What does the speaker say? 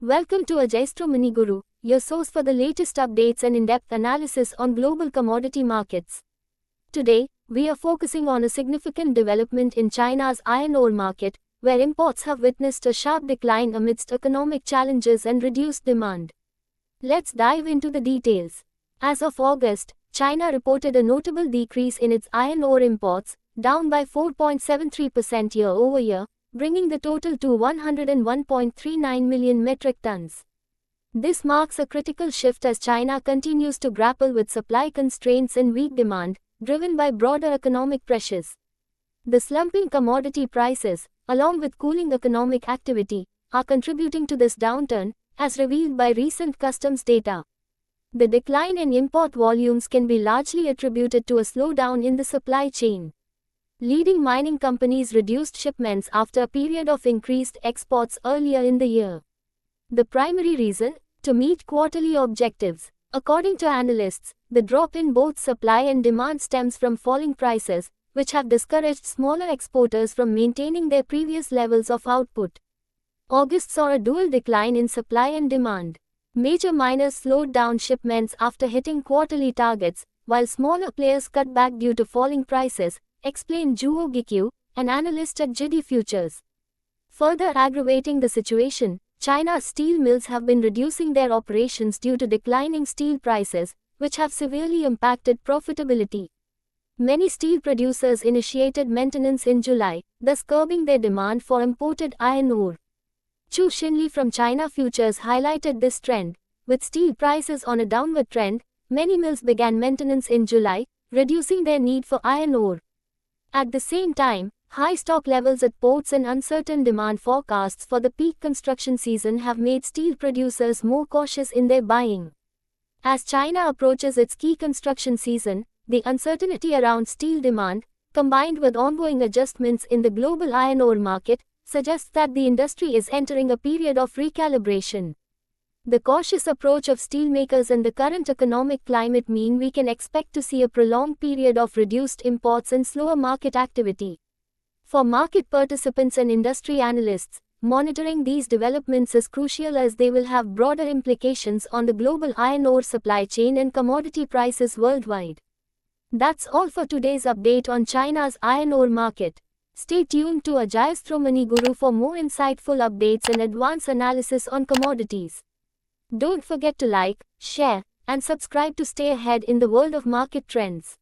Welcome to Ajayastro Mini Guru, your source for the latest updates and in-depth analysis on global commodity markets. Today, we are focusing on a significant development in China's iron ore market, where imports have witnessed a sharp decline amidst economic challenges and reduced demand. Let's dive into the details. As of August, China reported a notable decrease in its iron ore imports, down by 4.73% year-over-year, bringing the total to 101.39 million metric tons. This marks a critical shift as China continues to grapple with supply constraints and weak demand, driven by broader economic pressures. The slumping commodity prices, along with cooling economic activity, are contributing to this downturn, as revealed by recent customs data. The decline in import volumes can be largely attributed to a slowdown in the supply chain. Leading mining companies reduced shipments after a period of increased exports earlier in the year. The primary reason? To meet quarterly objectives. According to analysts, the drop in both supply and demand stems from falling prices, which have discouraged smaller exporters from maintaining their previous levels of output. August saw a dual decline in supply and demand. Major miners slowed down shipments after hitting quarterly targets, while smaller players cut back due to falling prices, explained Zhuo Gikyu, an analyst at JD Futures. Further aggravating the situation, China's steel mills have been reducing their operations due to declining steel prices, which have severely impacted profitability. Many steel producers initiated maintenance in July, thus curbing their demand for imported iron ore. Chu Xinli from China Futures highlighted this trend. With steel prices on a downward trend, many mills began maintenance in July, reducing their need for iron ore. At the same time, high stock levels at ports and uncertain demand forecasts for the peak construction season have made steel producers more cautious in their buying. As China approaches its key construction season, the uncertainty around steel demand, combined with ongoing adjustments in the global iron ore market, suggests that the industry is entering a period of recalibration. The cautious approach of steelmakers and the current economic climate mean we can expect to see a prolonged period of reduced imports and slower market activity. For market participants and industry analysts, monitoring these developments is crucial as they will have broader implications on the global iron ore supply chain and commodity prices worldwide. That's all for today's update on China's iron ore market. Stay tuned to Ajayastro Mini Guru for more insightful updates and advanced analysis on commodities. Don't forget to like, share, and subscribe to stay ahead in the world of market trends.